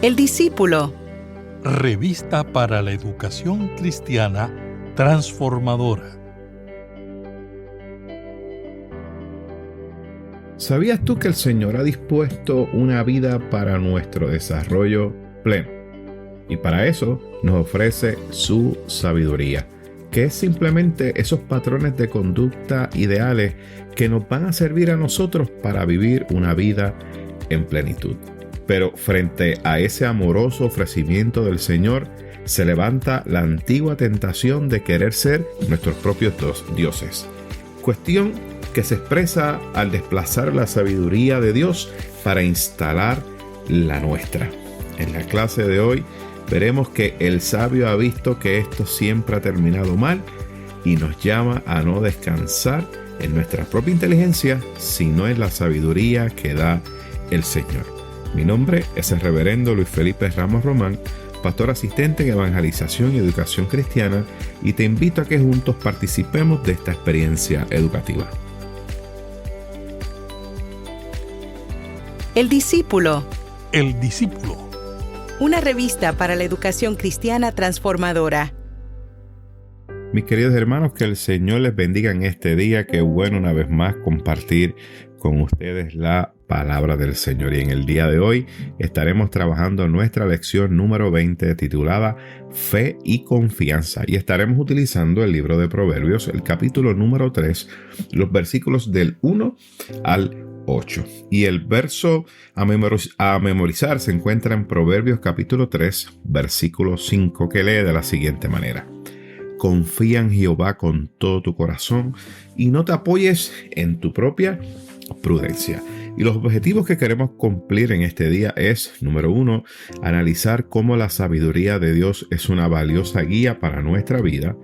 El discípulo. Revista para la educación cristiana transformadora. ¿Sabías tú que el Señor ha dispuesto una vida para nuestro desarrollo pleno? Y para eso nos ofrece su sabiduría, que es simplemente esos patrones de conducta ideales que nos van a servir a nosotros para vivir una vida en plenitud. Pero frente a ese amoroso ofrecimiento del Señor, se levanta la antigua tentación de querer ser nuestros propios dioses. Cuestión que se expresa al desplazar la sabiduría de Dios para instalar la nuestra. En la clase de hoy veremos que el sabio ha visto que esto siempre ha terminado mal y nos llama a no descansar en nuestra propia inteligencia, sino en la sabiduría que da el Señor. Mi nombre es el reverendo Luis Felipe Ramos Román, pastor asistente en Evangelización y Educación Cristiana, y te invito a que juntos participemos de esta experiencia educativa. El discípulo. El discípulo. Una revista para la educación cristiana transformadora. Mis queridos hermanos, que el Señor les bendiga en este día. Qué bueno una vez más compartir con ustedes la palabra del Señor. Y en el día de hoy estaremos trabajando nuestra lección número 20 titulada Fe y Confianza. Y estaremos utilizando el libro de Proverbios, el capítulo número 3, los versículos del 1 al 8. Y el verso a memorizar se encuentra en Proverbios capítulo 3, versículo 5, que lee de la siguiente manera. Confía en Jehová con todo tu corazón y no te apoyes en tu propia prudencia. Y los objetivos que queremos cumplir en este día es, número 1, analizar cómo la sabiduría de Dios es una valiosa guía para nuestra vida.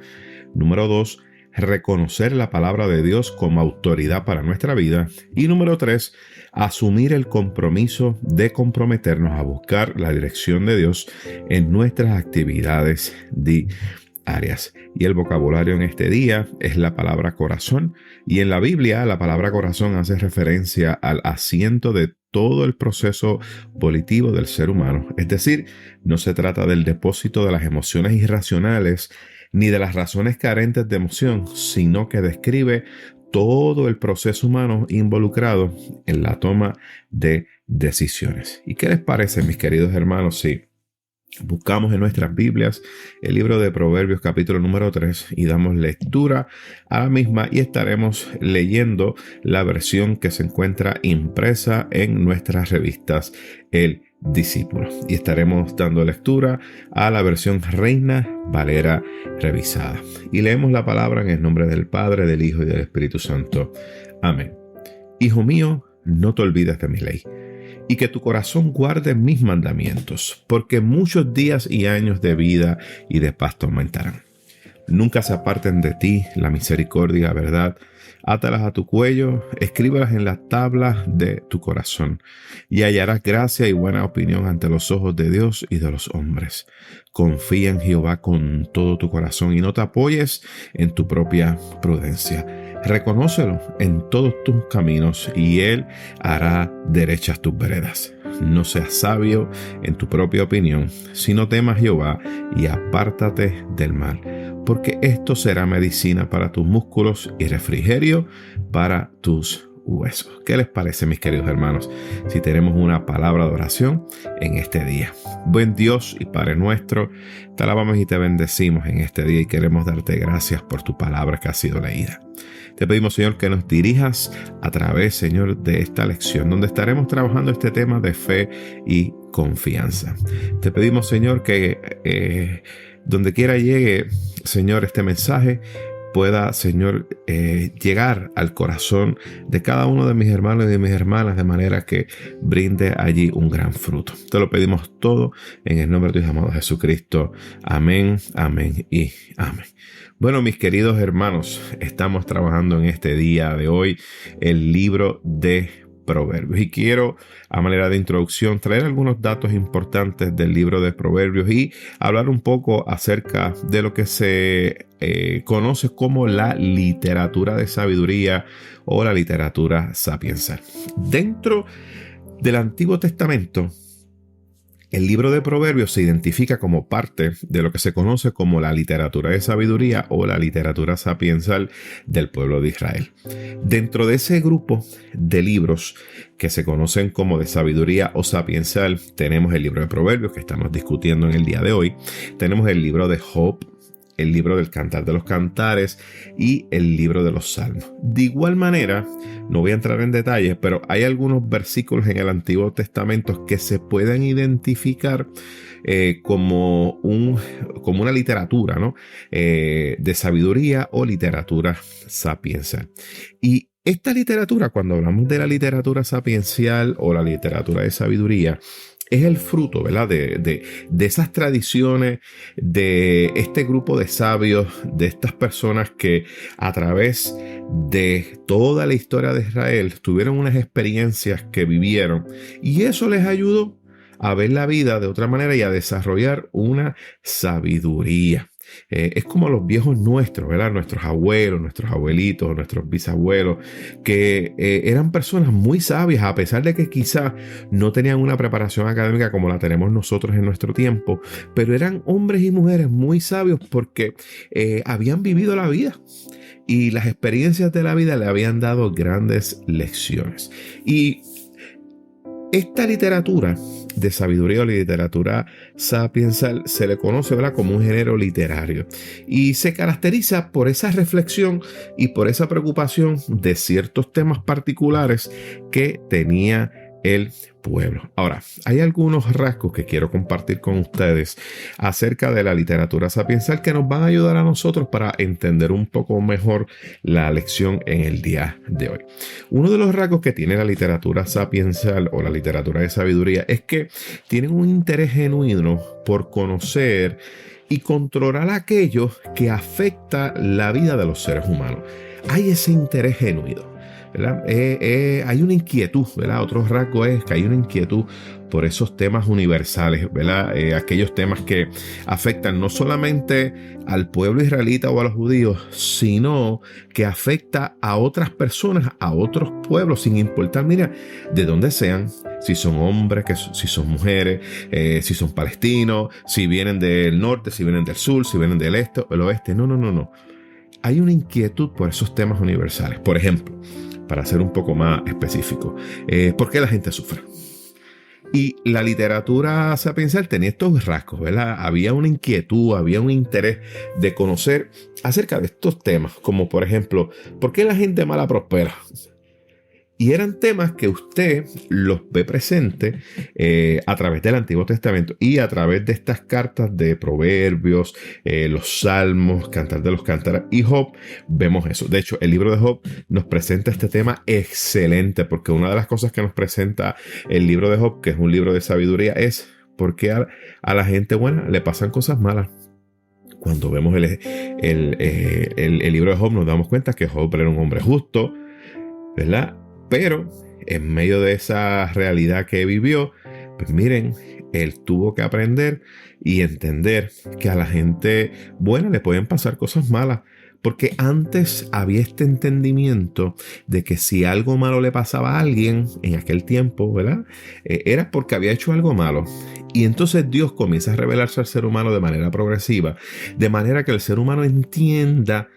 Número 2, reconocer la palabra de Dios como autoridad para nuestra vida. Y número 3, asumir el compromiso de comprometernos a buscar la dirección de Dios en nuestras actividades diarias. Y el vocabulario en este día es la palabra corazón, y en la Biblia la palabra corazón hace referencia al asiento de todo el proceso volitivo del ser humano. Es decir, no se trata del depósito de las emociones irracionales ni de las razones carentes de emoción, sino que describe todo el proceso humano involucrado en la toma de decisiones. ¿Y qué les parece, mis queridos hermanos, si buscamos en nuestras Biblias el libro de Proverbios capítulo número 3 y damos lectura a la misma, y estaremos leyendo la versión que se encuentra impresa en nuestras revistas El Discípulo, y estaremos dando lectura a la versión Reina Valera revisada, y leemos la palabra en el nombre del Padre, del Hijo y del Espíritu Santo. Amén. Hijo mío, no te olvides de mi ley, y que tu corazón guarde mis mandamientos, porque muchos días y años de vida y de paz te aumentarán. Nunca se aparten de ti la misericordia y la verdad. Átalas a tu cuello, escríbelas en las tablas de tu corazón, y hallarás gracia y buena opinión ante los ojos de Dios y de los hombres. Confía en Jehová con todo tu corazón y no te apoyes en tu propia prudencia. Reconócelo en todos tus caminos y Él hará derechas tus veredas. No seas sabio en tu propia opinión, sino tema a Jehová y apártate del mal, porque esto será medicina para tus músculos y refrigerio para tus huesos. ¿Qué les parece, mis queridos hermanos, si tenemos una palabra de oración en este día? Buen Dios y Padre nuestro, te alabamos y te bendecimos en este día y queremos darte gracias por tu palabra que ha sido leída. Te pedimos, Señor, que nos dirijas a través, Señor, de esta lección, donde estaremos trabajando este tema de fe y confianza. Te pedimos, Señor, que donde quiera llegue, Señor, este mensaje, pueda, Señor, llegar al corazón de cada uno de mis hermanos y de mis hermanas, de manera que brinde allí un gran fruto. Te lo pedimos todo en el nombre de tu amado Jesucristo. Amén, amén y amén. Bueno, mis queridos hermanos, estamos trabajando en este día de hoy el libro de Proverbios, y quiero, a manera de introducción, traer algunos datos importantes del libro de Proverbios y hablar un poco acerca de lo que se conoce como la literatura de sabiduría o la literatura sapiensal. Dentro del Antiguo Testamento, El libro de Proverbios se identifica como parte de lo que se conoce como la literatura de sabiduría o la literatura sapiensal del pueblo de Israel. Dentro de ese grupo de libros que se conocen como de sabiduría o sapiensal, tenemos el libro de Proverbios que estamos discutiendo en el día de hoy, tenemos el libro de Job, el libro del Cantar de los Cantares y el libro de los Salmos. De igual manera, no voy a entrar en detalles, pero hay algunos versículos en el Antiguo Testamento que se pueden identificar como una literatura, ¿no? De sabiduría o literatura sapiensal. Y esta literatura, cuando hablamos de la literatura sapiencial o la literatura de sabiduría, es el fruto, ¿verdad? De esas tradiciones, de este grupo de sabios, de estas personas que a través de toda la historia de Israel tuvieron unas experiencias que vivieron y eso les ayudó a ver la vida de otra manera y a desarrollar una sabiduría. Es como los viejos nuestros, ¿verdad? Nuestros abuelos, nuestros abuelitos, nuestros bisabuelos, que eran personas muy sabias, a pesar de que quizás no tenían una preparación académica como la tenemos nosotros en nuestro tiempo, pero eran hombres y mujeres muy sabios porque habían vivido la vida. Y las experiencias de la vida le habían dado grandes lecciones. Y esta literatura de sabiduría o literatura sapiensal se le conoce, ¿verdad?, como un género literario y se caracteriza por esa reflexión y por esa preocupación de ciertos temas particulares que tenía el pueblo. Ahora, hay algunos rasgos que quiero compartir con ustedes acerca de la literatura sapiensal que nos van a ayudar a nosotros para entender un poco mejor la lección en el día de hoy. Uno de los rasgos que tiene la literatura sapiensal o la literatura de sabiduría es que tienen un interés genuino por conocer y controlar aquello que afecta la vida de los seres humanos. Hay ese interés genuino, ¿verdad? Hay una inquietud, ¿verdad? Otro rasgo es que hay una inquietud por esos temas universales, ¿verdad? Aquellos temas que afectan no solamente al pueblo israelita o a los judíos, sino que afecta a otras personas, a otros pueblos, sin importar, mira, de dónde sean, si son hombres, si son mujeres, si son palestinos, si vienen del norte, si vienen del sur, si vienen del este o el oeste. No. Hay una inquietud por esos temas universales. Por ejemplo, para ser un poco más específico, ¿por qué la gente sufre? Y la literatura sapiensal tenía estos rasgos, ¿verdad? Había una inquietud, había un interés de conocer acerca de estos temas, como por ejemplo, ¿por qué la gente mala prospera? Y eran temas que usted los ve presentes a través del Antiguo Testamento y a través de estas cartas de Proverbios, los Salmos, Cantar de los Cantares y Job, vemos eso. De hecho, el libro de Job nos presenta este tema excelente, porque una de las cosas que nos presenta el libro de Job, que es un libro de sabiduría, es por qué a la gente buena le pasan cosas malas. Cuando vemos el libro de Job nos damos cuenta que Job era un hombre justo, ¿verdad? Pero en medio de esa realidad que vivió, pues miren, él tuvo que aprender y entender que a la gente buena le pueden pasar cosas malas. Porque antes había este entendimiento de que si algo malo le pasaba a alguien en aquel tiempo, ¿verdad? Era porque había hecho algo malo. Y entonces Dios comienza a revelarse al ser humano de manera progresiva, de manera que el ser humano entienda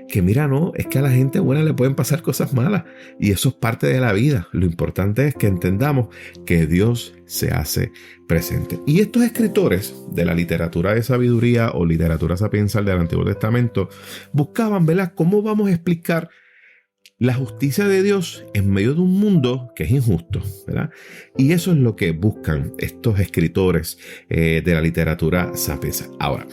que mira, no, es que a la gente buena le pueden pasar cosas malas y eso es parte de la vida. Lo importante es que entendamos que Dios se hace presente. Y estos escritores de la literatura de sabiduría o literatura sapiensal del Antiguo Testamento buscaban, ¿verdad?, cómo vamos a explicar la justicia de Dios en medio de un mundo que es injusto, ¿verdad? Y eso es lo que buscan estos escritores de la literatura sapiensal. Ahora,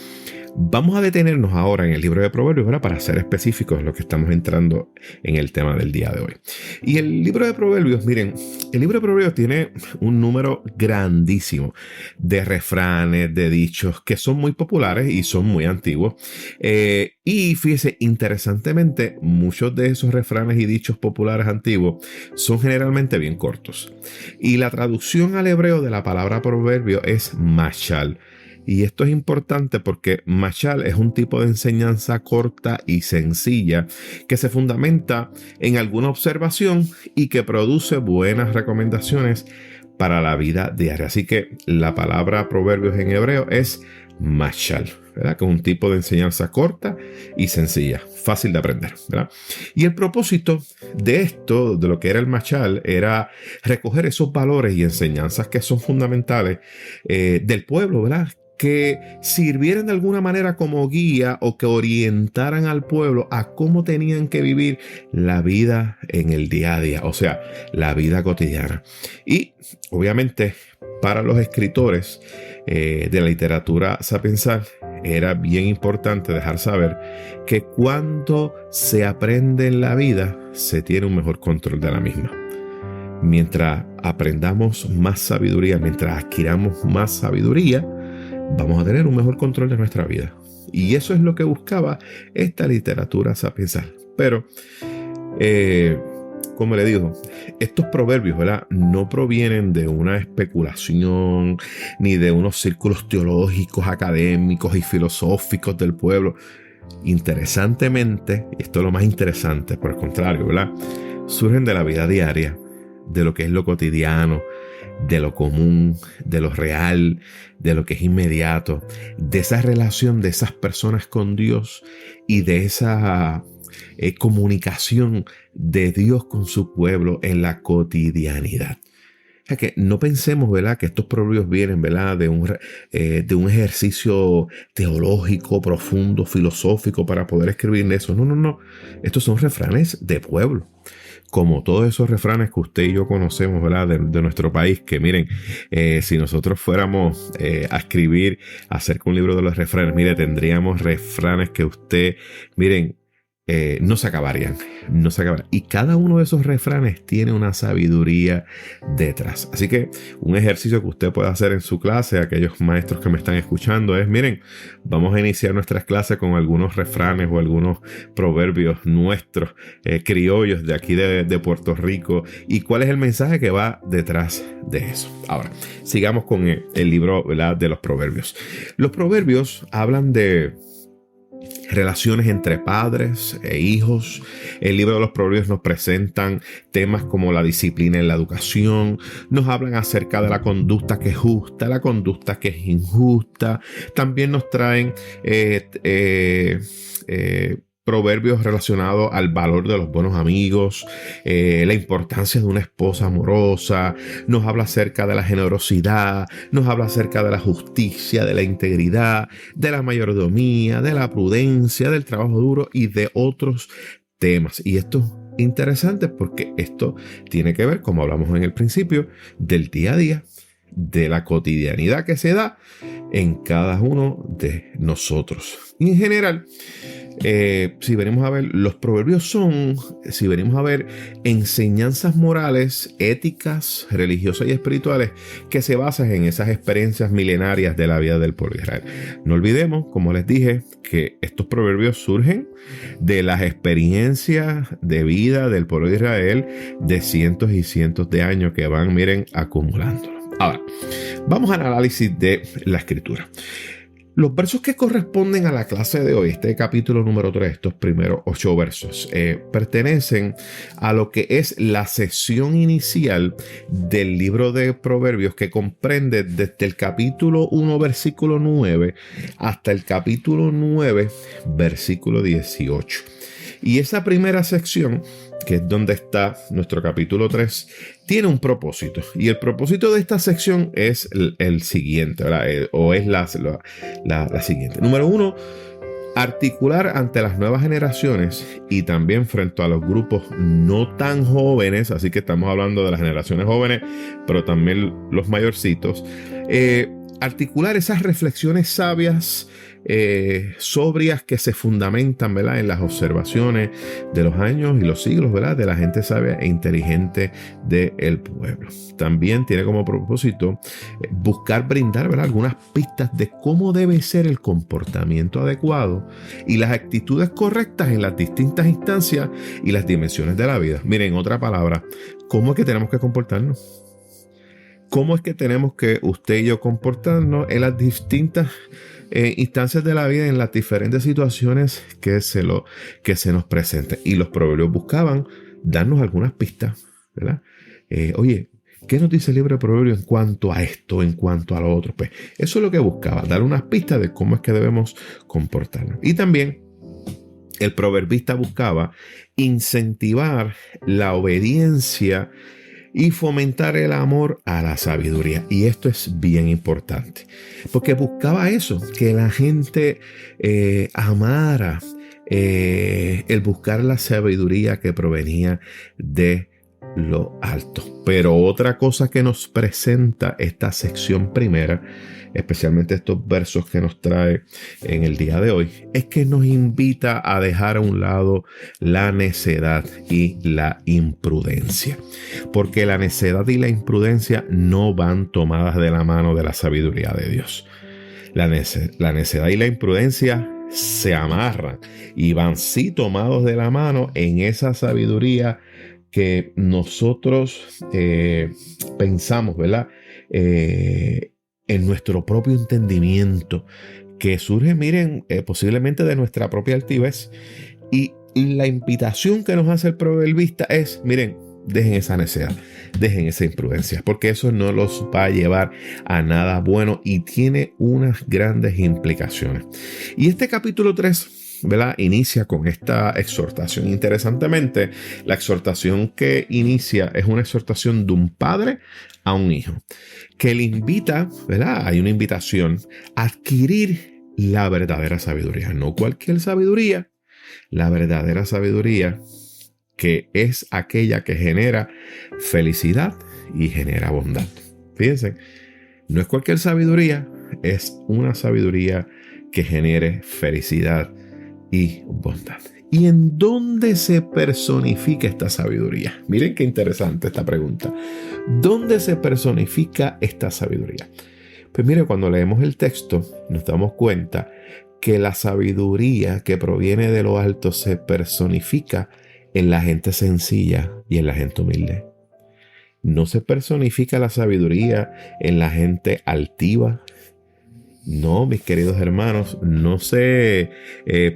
vamos a detenernos ahora en el libro de Proverbios, ¿verdad?, para ser específicos en lo que estamos entrando en el tema del día de hoy. Y el libro de Proverbios, miren, el libro de Proverbios tiene un número grandísimo de refranes, de dichos que son muy populares y son muy antiguos. Y fíjese, interesantemente, muchos de esos refranes y dichos populares antiguos son generalmente bien cortos. Y la traducción al hebreo de la palabra proverbio es mashal. Y esto es importante porque mashal es un tipo de enseñanza corta y sencilla que se fundamenta en alguna observación y que produce buenas recomendaciones para la vida diaria. Así que la palabra proverbios en hebreo es mashal, ¿verdad? Que es un tipo de enseñanza corta y sencilla, fácil de aprender, ¿verdad? Y el propósito de esto, de lo que era el mashal, era recoger esos valores y enseñanzas que son fundamentales del pueblo, ¿verdad? Que sirvieran de alguna manera como guía o que orientaran al pueblo a cómo tenían que vivir la vida en el día a día, o sea, la vida cotidiana. Y obviamente para los escritores de la literatura sapiensal era bien importante dejar saber que cuando se aprende en la vida se tiene un mejor control de la misma. Mientras aprendamos más sabiduría, mientras adquiramos más sabiduría, vamos a tener un mejor control de nuestra vida. Y eso es lo que buscaba esta literatura sapiensal. Pero, como le digo, estos proverbios, ¿verdad?, no provienen de una especulación ni de unos círculos teológicos, académicos y filosóficos del pueblo. Interesantemente, esto es lo más interesante, por el contrario, ¿verdad?, surgen de la vida diaria, de lo que es lo cotidiano, de lo común, de lo real, de lo que es inmediato, de esa relación de esas personas con Dios y de esa comunicación de Dios con su pueblo en la cotidianidad. O sea que no pensemos, ¿verdad?, que estos proverbios vienen, ¿verdad?, de un ejercicio teológico, profundo, filosófico para poder escribir eso. No. Estos son refranes de pueblo. Como todos esos refranes que usted y yo conocemos, ¿verdad?, de nuestro país, que miren, si nosotros fuéramos a escribir acerca de un libro de los refranes, mire, tendríamos refranes que usted, miren, no se acabarían. Y cada uno de esos refranes tiene una sabiduría detrás. Así que un ejercicio que usted puede hacer en su clase, aquellos maestros que me están escuchando, es, miren, vamos a iniciar nuestras clases con algunos refranes o algunos proverbios nuestros, criollos de aquí de Puerto Rico, y cuál es el mensaje que va detrás de eso. Ahora, sigamos con el libro, ¿verdad?, de los proverbios. Los proverbios hablan de relaciones entre padres e hijos. El libro de los proverbios nos presentan temas como la disciplina en la educación, nos hablan acerca de la conducta que es justa, la conducta que es injusta. También nos traen proverbios relacionados al valor de los buenos amigos, la importancia de una esposa amorosa, nos habla acerca de la generosidad, nos habla acerca de la justicia, de la integridad, de la mayordomía, de la prudencia, del trabajo duro y de otros temas. Y esto es interesante porque esto tiene que ver, como hablamos en el principio, del día a día, de la cotidianidad que se da en cada uno de nosotros. Y en general, si venimos a ver, los proverbios son, si venimos a ver, enseñanzas morales, éticas, religiosas y espirituales que se basan en esas experiencias milenarias de la vida del pueblo de Israel. No olvidemos, como les dije, que estos proverbios surgen de las experiencias de vida del pueblo de Israel de cientos y cientos de años que van, miren, acumulándolo. Ahora, vamos al análisis de la escritura. Los versos que corresponden a la clase de hoy, este capítulo número 3, estos primeros 8 versos, pertenecen a lo que es la sección inicial del libro de Proverbios, que comprende desde el capítulo 1, versículo 9, hasta el capítulo 9, versículo 18. Y esa primera sección, que es donde está nuestro capítulo 3, tiene un propósito. Y el propósito de esta sección es el siguiente, ¿verdad? O es la siguiente. Número 1, articular ante las nuevas generaciones y también frente a los grupos no tan jóvenes, así que estamos hablando de las generaciones jóvenes, pero también los mayorcitos, articular esas reflexiones sabias, sobrias, que se fundamentan, ¿verdad?, en las observaciones de los años y los siglos, ¿verdad?, de la gente sabia e inteligente del pueblo. También tiene como propósito buscar brindar, ¿verdad?, algunas pistas de cómo debe ser el comportamiento adecuado y las actitudes correctas en las distintas instancias y las dimensiones de la vida. Miren, en otra palabra, ¿cómo es que tenemos que comportarnos? ¿Cómo es que tenemos que usted y yo comportarnos en las distintas instancias de la vida, en las diferentes situaciones que se nos presenten? Y los proverbios buscaban darnos algunas pistas, ¿verdad? Oye, ¿Qué nos dice el libro de Proverbios en cuanto a esto, en cuanto a lo otro? Pues eso es lo que buscaba, dar unas pistas de cómo es que debemos comportarnos. Y también el proverbista buscaba incentivar la obediencia y fomentar el amor a la sabiduría. Y esto es bien importante, porque buscaba eso, que la gente amara el buscar la sabiduría que provenía de lo alto. Pero otra cosa que nos presenta esta sección primera, especialmente estos versos que nos trae en el día de hoy, es que nos invita a dejar a un lado la necedad y la imprudencia. Porque la necedad y la imprudencia no van tomadas de la mano de la sabiduría de Dios. La necedad y la imprudencia se amarran y van sí tomados de la mano en esa sabiduría que nosotros pensamos, ¿verdad? En nuestro propio entendimiento, que surge, miren, posiblemente de nuestra propia altivez. Y la invitación que nos hace el proverbista es, miren, dejen esa necedad, dejen esa imprudencia, porque eso no los va a llevar a nada bueno y tiene unas grandes implicaciones. Y este capítulo 3, ¿verdad?, inicia con esta exhortación. Interesantemente, la exhortación que inicia es una exhortación de un padre a un hijo, que le invita, ¿verdad? Hay una invitación a adquirir la verdadera sabiduría, no cualquier sabiduría, la verdadera sabiduría, que es aquella que genera felicidad y genera bondad. Fíjense, no es cualquier sabiduría, es una sabiduría que genere felicidad y bondad. ¿Y en dónde se personifica esta sabiduría? Miren qué interesante esta pregunta. ¿Dónde se personifica esta sabiduría? Pues mire, cuando leemos el texto nos damos cuenta que la sabiduría que proviene de lo alto se personifica en la gente sencilla y en la gente humilde. No se personifica la sabiduría en la gente altiva. No, mis queridos hermanos, no se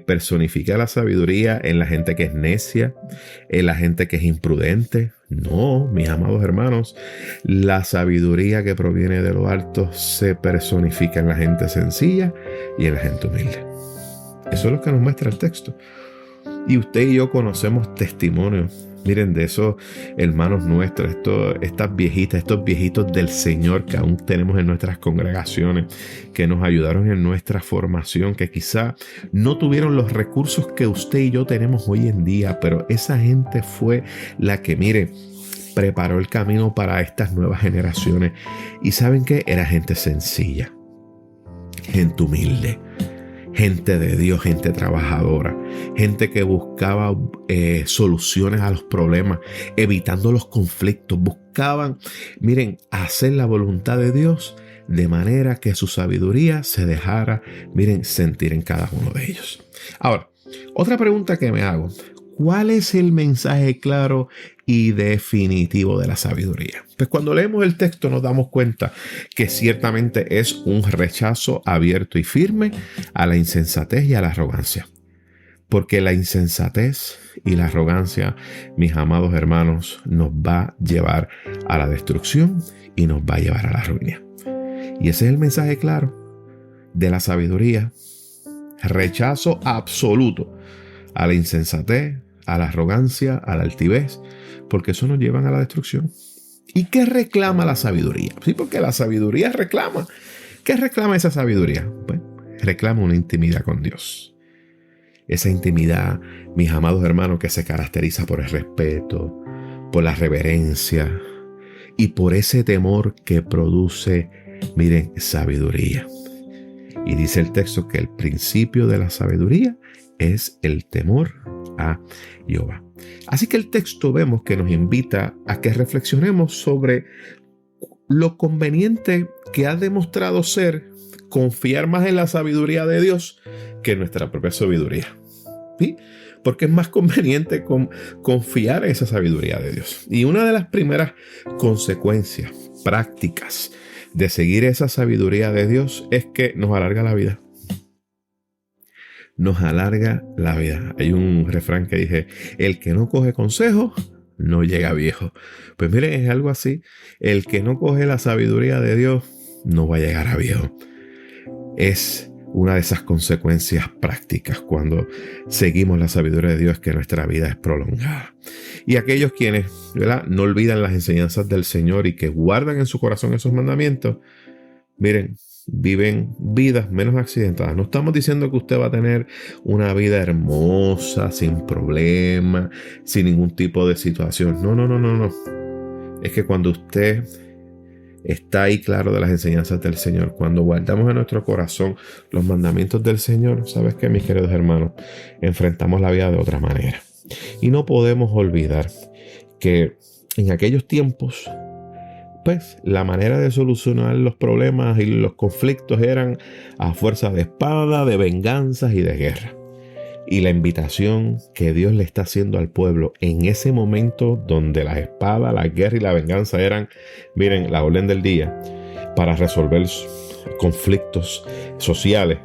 personifica la sabiduría en la gente que es necia, en la gente que es imprudente. No, mis amados hermanos, la sabiduría que proviene de lo alto se personifica en la gente sencilla y en la gente humilde. Eso es lo que nos muestra el texto. Y usted y yo conocemos testimonios, miren, de esos hermanos nuestros, estas viejitas, estos viejitos del Señor que aún tenemos en nuestras congregaciones, que nos ayudaron en nuestra formación, que quizá no tuvieron los recursos que usted y yo tenemos hoy en día, pero esa gente fue la que, mire, preparó el camino para estas nuevas generaciones. ¿Y saben qué? Era gente sencilla, gente humilde, gente de Dios, gente trabajadora, gente que buscaba soluciones a los problemas, evitando los conflictos. Buscaban, miren, hacer la voluntad de Dios de manera que su sabiduría se dejara, miren, sentir en cada uno de ellos. Ahora, otra pregunta que me hago: ¿cuál es el mensaje claro y definitivo de la sabiduría? Pues cuando leemos el texto nos damos cuenta que ciertamente es un rechazo abierto y firme a la insensatez y a la arrogancia. Porque la insensatez y la arrogancia, mis amados hermanos, nos va a llevar a la destrucción y nos va a llevar a la ruina. Y ese es el mensaje claro de la sabiduría. Rechazo absoluto a la insensatez, a la arrogancia, a la altivez, porque eso nos lleva a la destrucción. ¿Y qué reclama la sabiduría? Sí, porque la sabiduría reclama. ¿Qué reclama esa sabiduría? Pues reclama una intimidad con Dios. Esa intimidad, mis amados hermanos, que se caracteriza por el respeto, por la reverencia y por ese temor que produce, miren, sabiduría. Y dice el texto que el principio de la sabiduría es el temor a Jehová. Así que el texto vemos que nos invita a que reflexionemos sobre lo conveniente que ha demostrado ser confiar más en la sabiduría de Dios que en nuestra propia sabiduría. ¿Sí? Porque es más conveniente confiar en esa sabiduría de Dios. Y una de las primeras consecuencias prácticas de seguir esa sabiduría de Dios es que nos alarga la vida. Nos alarga la vida. Hay un refrán que dice: el que no coge consejo, no llega viejo. Pues miren, es algo así. El que no coge la sabiduría de Dios no va a llegar a viejo. Es una de esas consecuencias prácticas cuando seguimos la sabiduría de Dios, que nuestra vida es prolongada. Y aquellos quienes, ¿verdad?, no olvidan las enseñanzas del Señor y que guardan en su corazón esos mandamientos, miren, viven vidas menos accidentadas. No estamos diciendo que usted va a tener una vida hermosa, sin problema, sin ningún tipo de situación. No. Es que cuando usted está ahí claro de las enseñanzas del Señor, cuando guardamos en nuestro corazón los mandamientos del Señor, ¿sabes qué, mis queridos hermanos? Enfrentamos la vida de otra manera. Y no podemos olvidar que en aquellos tiempos, pues la manera de solucionar los problemas y los conflictos eran a fuerza de espada, de venganzas y de guerra. Y la invitación que Dios le está haciendo al pueblo en ese momento donde la espada, la guerra y la venganza eran, miren, la orden del día para resolver conflictos sociales,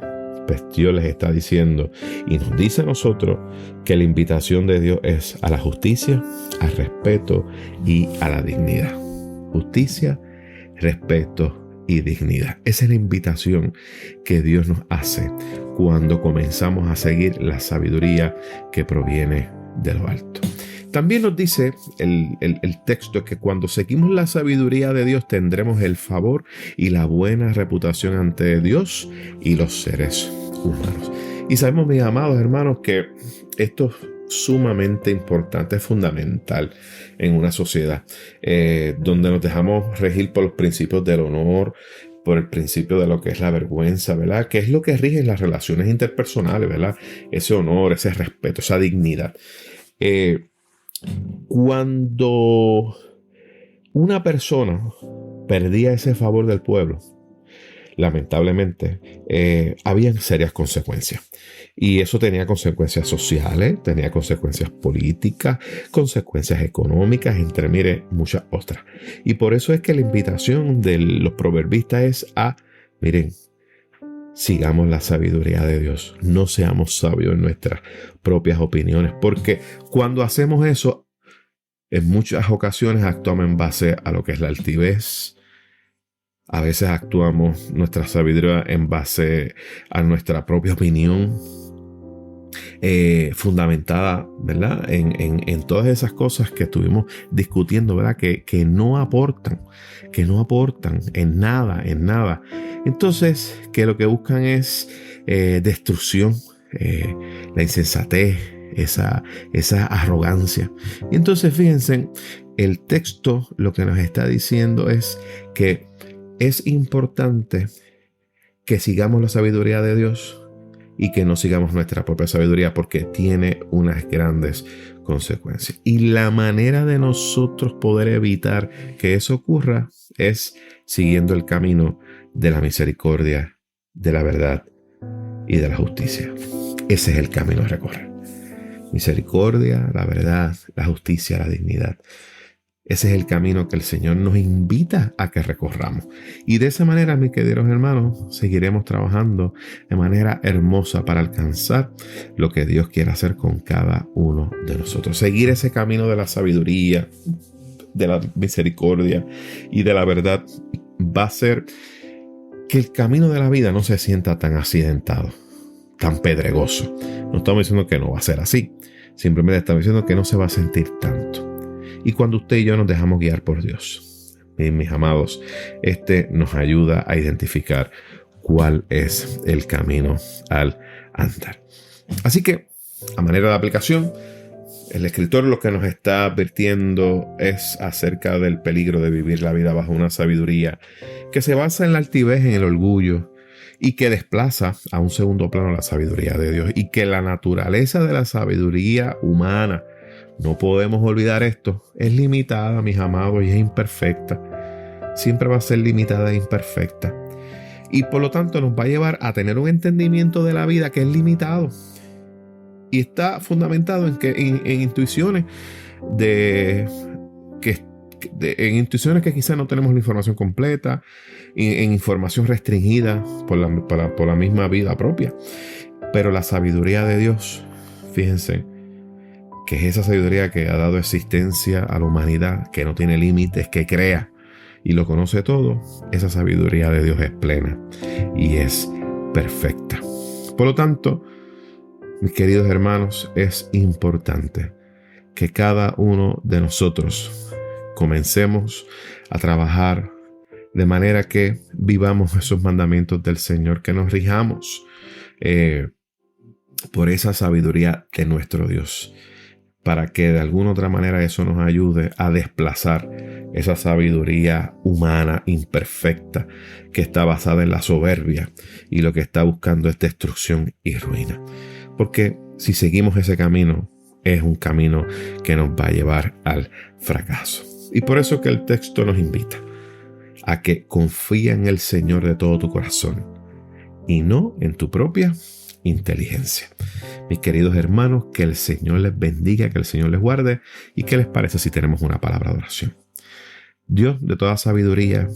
pues Dios les está diciendo y nos dice a nosotros que la invitación de Dios es a la justicia, al respeto y a la dignidad. Justicia, respeto y dignidad. Esa es la invitación que Dios nos hace cuando comenzamos a seguir la sabiduría que proviene de lo alto. También nos dice el texto que cuando seguimos la sabiduría de Dios tendremos el favor y la buena reputación ante Dios y los seres humanos. Y sabemos, mis amados hermanos, que esto es sumamente importante, es fundamental en una sociedad donde nos dejamos regir por los principios del honor, por el principio de lo que es la vergüenza, ¿verdad? Que es lo que rige las relaciones interpersonales, ¿verdad? Ese honor, ese respeto, esa dignidad. Cuando una persona perdía ese favor del pueblo, lamentablemente, habían serias consecuencias. Y eso tenía consecuencias sociales, tenía consecuencias políticas, consecuencias económicas, entre, mire, muchas otras. Y por eso es que la invitación de los proverbistas es a, miren, sigamos la sabiduría de Dios. No seamos sabios en nuestras propias opiniones, porque cuando hacemos eso, en muchas ocasiones actuamos en base a lo que es la altivez. A veces actuamos nuestra sabiduría en base a nuestra propia opinión, fundamentada, ¿verdad?, en todas esas cosas que estuvimos discutiendo, ¿verdad?, que no aportan en nada. Entonces, que lo que buscan es destrucción, la insensatez, esa arrogancia. Y entonces, fíjense, el texto lo que nos está diciendo es que es importante que sigamos la sabiduría de Dios y que no sigamos nuestra propia sabiduría, porque tiene unas grandes consecuencias. Y la manera de nosotros poder evitar que eso ocurra es siguiendo el camino de la misericordia, de la verdad y de la justicia. Ese es el camino a recorrer. Misericordia, la verdad, la justicia, la dignidad. Ese es el camino que el Señor nos invita a que recorramos. Y de esa manera, mis queridos hermanos, seguiremos trabajando de manera hermosa para alcanzar lo que Dios quiere hacer con cada uno de nosotros. Seguir ese camino de la sabiduría, de la misericordia y de la verdad va a hacer que el camino de la vida no se sienta tan accidentado, tan pedregoso. No estamos diciendo que no va a ser así. Simplemente estamos diciendo que no se va a sentir tanto. Y cuando usted y yo nos dejamos guiar por Dios, mis amados, nos ayuda a identificar cuál es el camino al andar. Así que, a manera de aplicación, el escritor lo que nos está advirtiendo es acerca del peligro de vivir la vida bajo una sabiduría que se basa en la altivez, en el orgullo, y que desplaza a un segundo plano la sabiduría de Dios, y que la naturaleza de la sabiduría humana, no podemos olvidar esto, es limitada, mis amados, y es imperfecta. Siempre va a ser limitada e imperfecta. Y por lo tanto nos va a llevar a tener un entendimiento de la vida que es limitado. Y está fundamentado en intuiciones en intuiciones que quizás no tenemos la información completa, en información restringida por la misma vida propia. Pero la sabiduría de Dios, fíjense, que es esa sabiduría que ha dado existencia a la humanidad, que no tiene límites, que crea y lo conoce todo. Esa sabiduría de Dios es plena y es perfecta. Por lo tanto, mis queridos hermanos, es importante que cada uno de nosotros comencemos a trabajar de manera que vivamos esos mandamientos del Señor, que nos rijamos por esa sabiduría de nuestro Dios, para que de alguna otra manera eso nos ayude a desplazar esa sabiduría humana imperfecta que está basada en la soberbia y lo que está buscando es destrucción y ruina. Porque si seguimos ese camino, es un camino que nos va a llevar al fracaso. Y por eso que el texto nos invita a que confíe en el Señor de todo tu corazón y no en tu propia inteligencia. Mis queridos hermanos, que el Señor les bendiga, que el Señor les guarde. ¿Y qué les parece si tenemos una palabra de oración? Dios de toda sabiduría,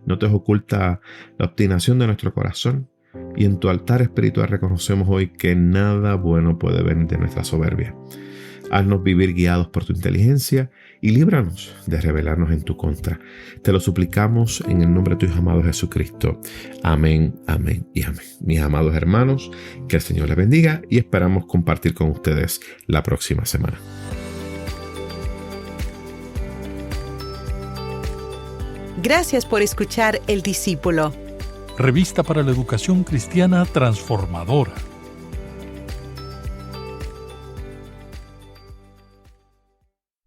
no te oculta la obstinación de nuestro corazón, y en tu altar espiritual reconocemos hoy que nada bueno puede venir de nuestra soberbia. Haznos vivir guiados por tu inteligencia y líbranos de rebelarnos en tu contra. Te lo suplicamos en el nombre de tu Hijo amado Jesucristo. Amén, amén y amén. Mis amados hermanos, que el Señor les bendiga y esperamos compartir con ustedes la próxima semana. Gracias por escuchar El Discípulo. Revista para la Educación Cristiana Transformadora.